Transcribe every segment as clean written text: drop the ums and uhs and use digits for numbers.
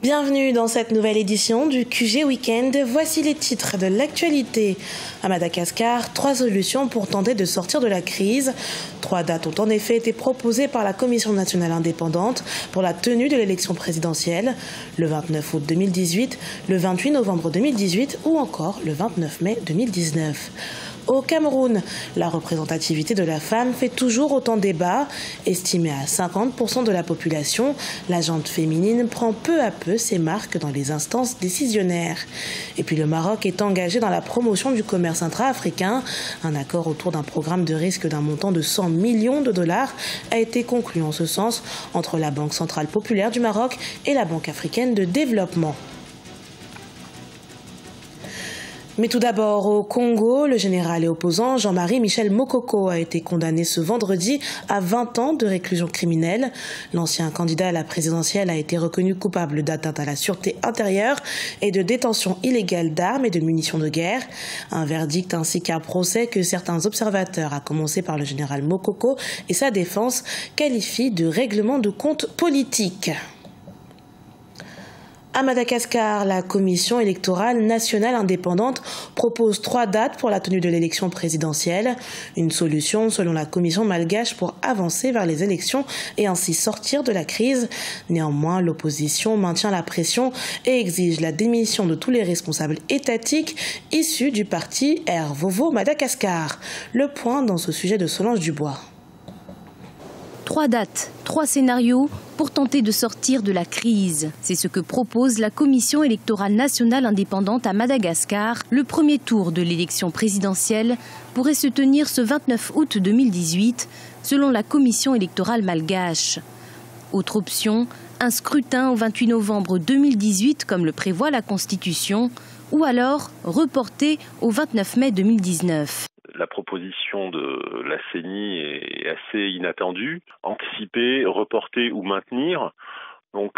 Bienvenue dans cette nouvelle édition du QG Weekend. Voici les titres de l'actualité. À Madagascar, 3 solutions pour tenter de sortir de la crise. 3 dates ont en effet été proposées par la Commission nationale indépendante pour la tenue de l'élection présidentielle. Le 29 août 2018, le 28 novembre 2018 ou encore le 29 mai 2019. Au Cameroun, la représentativité de la femme fait toujours autant débat. Estimée à 50% de la population, la gente féminine prend peu à peu ses marques dans les instances décisionnaires. Et puis le Maroc est engagé dans la promotion du commerce intra-africain. Un accord autour d'un programme de risque d'un montant de 100 millions de dollars a été conclu en ce sens entre la Banque centrale populaire du Maroc et la Banque africaine de développement. Mais tout d'abord, au Congo, le général et opposant Jean-Marie Michel Mokoko a été condamné ce vendredi à 20 ans de réclusion criminelle. L'ancien candidat à la présidentielle a été reconnu coupable d'atteinte à la sûreté intérieure et de détention illégale d'armes et de munitions de guerre. Un verdict ainsi qu'un procès que certains observateurs, à commencer par le général Mokoko et sa défense, qualifient de règlement de compte politique. À Madagascar, la Commission électorale nationale indépendante propose 3 dates pour la tenue de l'élection présidentielle. Une solution, selon la Commission malgache, pour avancer vers les élections et ainsi sortir de la crise. Néanmoins, l'opposition maintient la pression et exige la démission de tous les responsables étatiques issus du parti R-Vovo Madagascar. Le point dans ce sujet de Solange Dubois. 3 dates, 3 scénarios pour tenter de sortir de la crise. C'est ce que propose la Commission électorale nationale indépendante à Madagascar. Le premier tour de l'élection présidentielle pourrait se tenir ce 29 août 2018, selon la Commission électorale malgache. Autre option, un scrutin au 28 novembre 2018, comme le prévoit la Constitution, ou alors reporté au 29 mai 2019. La proposition de la CENI est assez inattendue. Anticiper, reporter ou maintenir, donc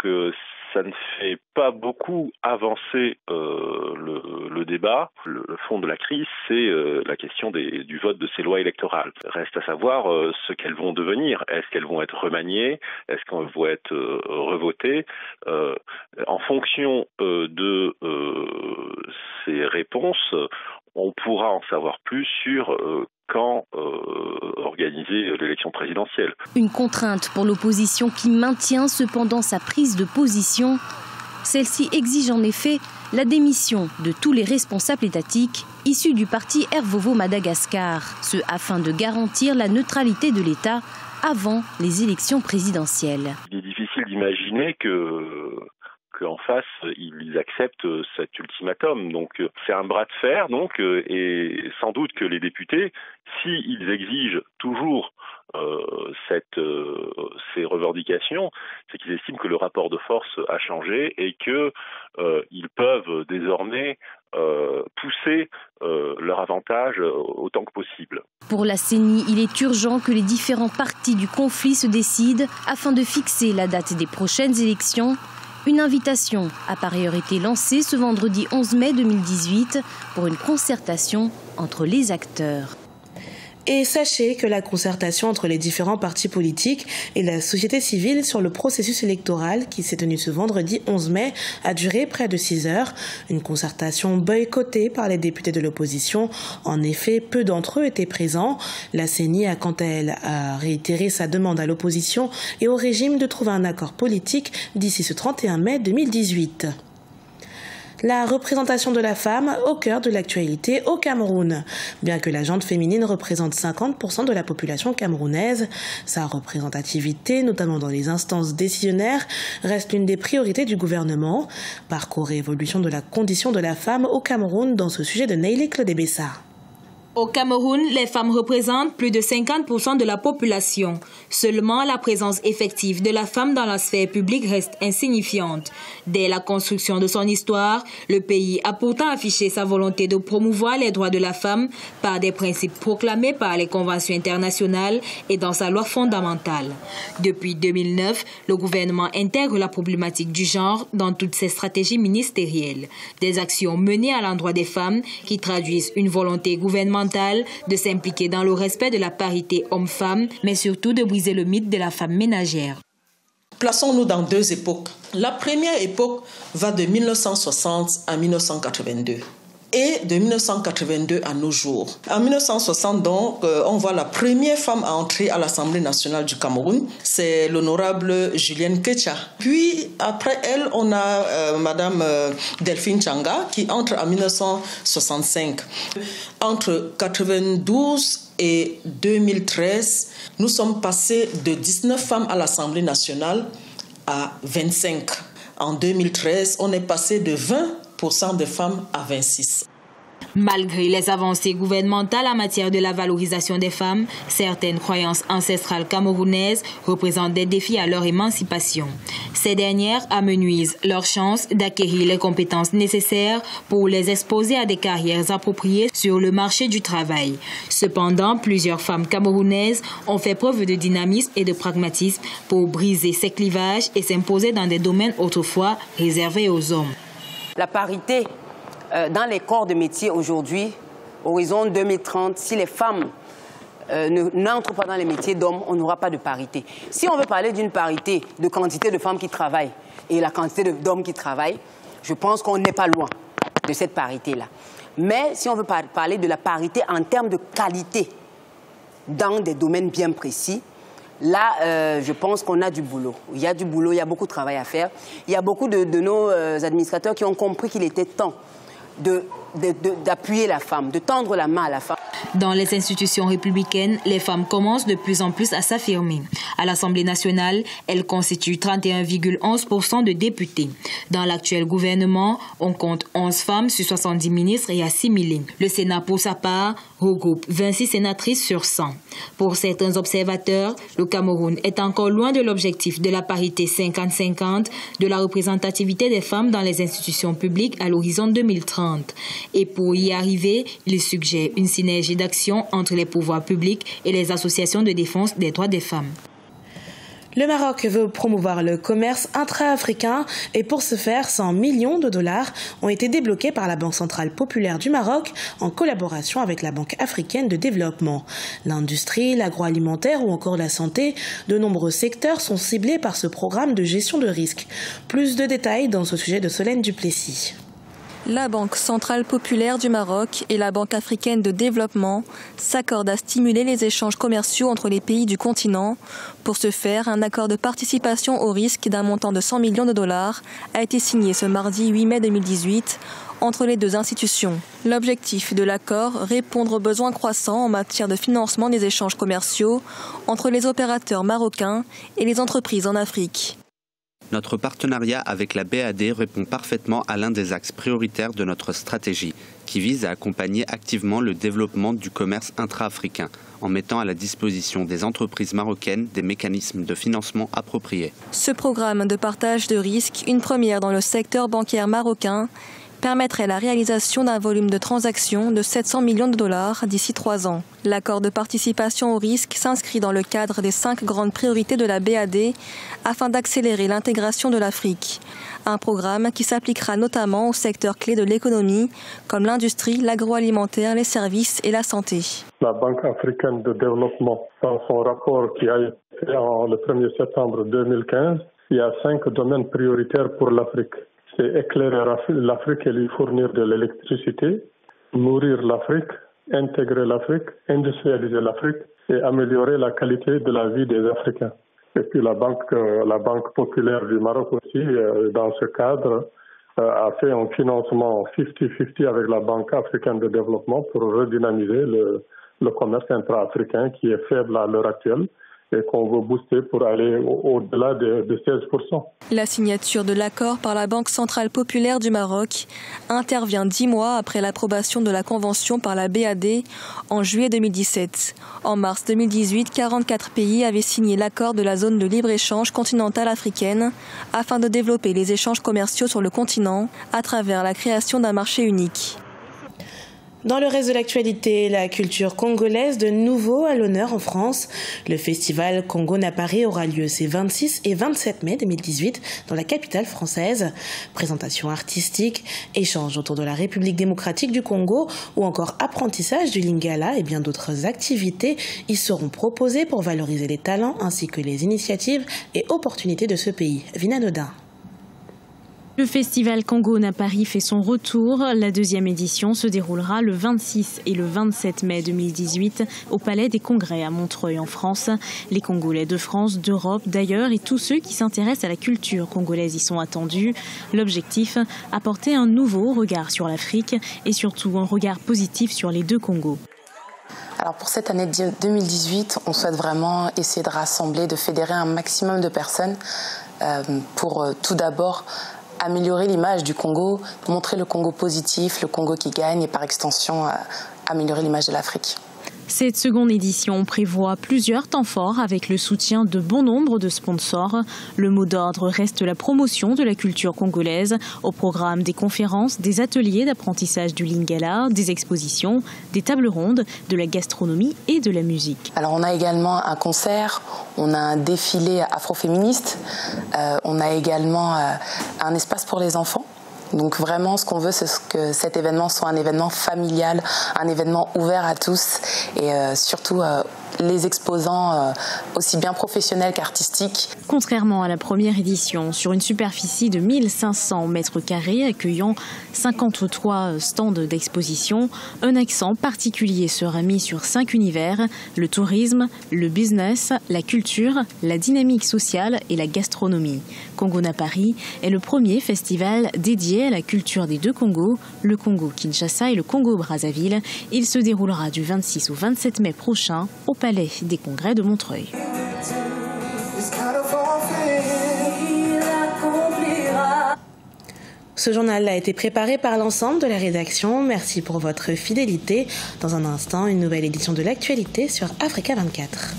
ça ne fait pas beaucoup avancer le débat. Le fond de la crise, c'est la question du vote de ces lois électorales. Reste à savoir ce qu'elles vont devenir. Est-ce qu'elles vont être remaniées? Est-ce qu'elles vont être revotées? En fonction de ces réponses, on pourra en savoir plus sur quand organiser l'élection présidentielle. Une contrainte pour l'opposition qui maintient cependant sa prise de position. Celle-ci exige en effet la démission de tous les responsables étatiques issus du parti R-Vovo Madagascar, ce afin de garantir la neutralité de l'État avant les élections présidentielles. Il est difficile d'imaginer qu'en face, ils acceptent cet ultimatum. Donc, c'est un bras de fer, et sans doute que les députés, s'ils exigent toujours ces revendications, c'est qu'ils estiment que le rapport de force a changé et qu'ils peuvent désormais pousser leur avantage autant que possible. Pour la CENI, il est urgent que les différents partis du conflit se décident afin de fixer la date des prochaines élections. Une invitation a par ailleurs été lancée ce vendredi 11 mai 2018 pour une concertation entre les acteurs. Et sachez que la concertation entre les différents partis politiques et la société civile sur le processus électoral qui s'est tenu ce vendredi 11 mai a duré près de 6 heures. Une concertation boycottée par les députés de l'opposition. En effet, peu d'entre eux étaient présents. La CENI a quant à elle réitéré sa demande à l'opposition et au régime de trouver un accord politique d'ici ce 31 mai 2018. La représentation de la femme au cœur de l'actualité au Cameroun. Bien que la gente féminine représente 50% de la population camerounaise, sa représentativité, notamment dans les instances décisionnaires, reste l'une des priorités du gouvernement. Parcours et évolution de la condition de la femme au Cameroun dans ce sujet de Neili Clodebessa. Au Cameroun, les femmes représentent plus de 50% de la population. Seulement, la présence effective de la femme dans la sphère publique reste insignifiante. Dès la construction de son histoire, le pays a pourtant affiché sa volonté de promouvoir les droits de la femme par des principes proclamés par les conventions internationales et dans sa loi fondamentale. Depuis 2009, le gouvernement intègre la problématique du genre dans toutes ses stratégies ministérielles. Des actions menées à l'endroit des femmes qui traduisent une volonté gouvernementale de s'impliquer dans le respect de la parité homme-femme, mais surtout de briser le mythe de la femme ménagère. Plaçons-nous dans deux époques. La première époque va de 1960 à 1982. Et de 1982 à nos jours. En 1960, donc, on voit la première femme à entrer à l'Assemblée nationale du Cameroun. C'est l'honorable Julienne Kecha. Puis, après elle, on a Madame Delphine Changa qui entre en 1965. Entre 92 et 2013, nous sommes passés de 19 femmes à l'Assemblée nationale à 25. En 2013, on est passé de 20% de femmes à 26. Malgré les avancées gouvernementales en matière de la valorisation des femmes, certaines croyances ancestrales camerounaises représentent des défis à leur émancipation. Ces dernières amenuisent leur chance d'acquérir les compétences nécessaires pour les exposer à des carrières appropriées sur le marché du travail. Cependant, plusieurs femmes camerounaises ont fait preuve de dynamisme et de pragmatisme pour briser ces clivages et s'imposer dans des domaines autrefois réservés aux hommes. La parité dans les corps de métier aujourd'hui, horizon 2030, si les femmes n'entrent pas dans les métiers d'hommes, on n'aura pas de parité. Si on veut parler d'une parité de quantité de femmes qui travaillent et la quantité d'hommes qui travaillent, je pense qu'on n'est pas loin de cette parité-là. Mais si on veut parler de la parité en termes de qualité dans des domaines bien précis, là, je pense qu'on a du boulot. Il y a du boulot, il y a beaucoup de travail à faire. Il y a beaucoup de nos administrateurs qui ont compris qu'il était temps d'appuyer la femme, de tendre la main à la femme. Dans les institutions républicaines, les femmes commencent de plus en plus à s'affirmer. À l'Assemblée nationale, elles constituent 31,11% de députés. Dans l'actuel gouvernement, on compte 11 femmes sur 70 ministres et assimilés. Le Sénat, pour sa part, regroupe 26 sénatrices sur 100. Pour certains observateurs, le Cameroun est encore loin de l'objectif de la parité 50-50 de la représentativité des femmes dans les institutions publiques à l'horizon 2030. Et pour y arriver, il suggère une synergie d'action entre les pouvoirs publics et les associations de défense des droits des femmes. Le Maroc veut promouvoir le commerce intra-africain et pour ce faire, 100 millions de dollars ont été débloqués par la Banque centrale populaire du Maroc en collaboration avec la Banque africaine de développement. L'industrie, l'agroalimentaire ou encore la santé, de nombreux secteurs sont ciblés par ce programme de gestion de risque. Plus de détails dans ce sujet de Solène Duplessis. La Banque centrale populaire du Maroc et la Banque africaine de développement s'accordent à stimuler les échanges commerciaux entre les pays du continent. Pour ce faire, un accord de participation au risque d'un montant de 100 millions de dollars a été signé ce mardi 8 mai 2018 entre les deux institutions. L'objectif de l'accord, répondre aux besoins croissants en matière de financement des échanges commerciaux entre les opérateurs marocains et les entreprises en Afrique. Notre partenariat avec la BAD répond parfaitement à l'un des axes prioritaires de notre stratégie, qui vise à accompagner activement le développement du commerce intra-africain, en mettant à la disposition des entreprises marocaines des mécanismes de financement appropriés. Ce programme de partage de risques, une première dans le secteur bancaire marocain, permettrait la réalisation d'un volume de transactions de 700 millions de dollars d'ici 3 ans. L'accord de participation au risque s'inscrit dans le cadre des 5 grandes priorités de la BAD afin d'accélérer l'intégration de l'Afrique. Un programme qui s'appliquera notamment aux secteurs clés de l'économie comme l'industrie, l'agroalimentaire, les services et la santé. La Banque africaine de développement, dans son rapport qui a été fait le 1er septembre 2015, il y a 5 domaines prioritaires pour l'Afrique. C'est éclairer l'Afrique et lui fournir de l'électricité, nourrir l'Afrique, intégrer l'Afrique, industrialiser l'Afrique et améliorer la qualité de la vie des Africains. Et puis la Banque populaire du Maroc aussi, dans ce cadre, a fait un financement 50-50 avec la Banque africaine de développement pour redynamiser le commerce intra-africain qui est faible à l'heure actuelle et qu'on veut booster pour aller au-delà de 16%. La signature de l'accord par la Banque centrale populaire du Maroc intervient 10 mois après l'approbation de la convention par la BAD en juillet 2017. En mars 2018, 44 pays avaient signé l'accord de la zone de libre-échange continentale africaine afin de développer les échanges commerciaux sur le continent à travers la création d'un marché unique. Dans le reste de l'actualité, la culture congolaise de nouveau à l'honneur en France. Le festival Congo à Paris aura lieu ces 26 et 27 mai 2018 dans la capitale française. Présentation artistique, échanges autour de la République démocratique du Congo ou encore apprentissage du lingala et bien d'autres activités y seront proposées pour valoriser les talents ainsi que les initiatives et opportunités de ce pays. Vina Nodin. Le festival Congo à Paris fait son retour. La deuxième édition se déroulera le 26 et le 27 mai 2018 au Palais des Congrès à Montreuil en France. Les Congolais de France, d'Europe, d'ailleurs et tous ceux qui s'intéressent à la culture congolaise y sont attendus. L'objectif, apporter un nouveau regard sur l'Afrique et surtout un regard positif sur les deux Congos. Alors pour cette année 2018, on souhaite vraiment essayer de rassembler, de fédérer un maximum de personnes pour tout d'abord améliorer l'image du Congo, montrer le Congo positif, le Congo qui gagne et par extension améliorer l'image de l'Afrique. Cette seconde édition prévoit plusieurs temps forts avec le soutien de bon nombre de sponsors. Le mot d'ordre reste la promotion de la culture congolaise, au programme des conférences, des ateliers d'apprentissage du lingala, des expositions, des tables rondes, de la gastronomie et de la musique. Alors on a également un concert, on a un défilé afroféministe, on a également un espace pour les enfants. Donc vraiment, ce qu'on veut, c'est que cet événement soit un événement familial, un événement ouvert à tous et surtout les exposants aussi bien professionnels qu'artistiques. Contrairement à la première édition, sur une superficie de 1500 mètres carrés accueillant 53 stands d'exposition, un accent particulier sera mis sur 5 univers, le tourisme, le business, la culture, la dynamique sociale et la gastronomie. Congo à Paris est le premier festival dédié à la culture des deux Congos, le Congo-Kinshasa et le Congo-Brazzaville. Il se déroulera du 26 au 27 mai prochain au Palais des Congrès de Montreuil. Ce journal a été préparé par l'ensemble de la rédaction. Merci pour votre fidélité. Dans un instant, une nouvelle édition de l'actualité sur Africa 24.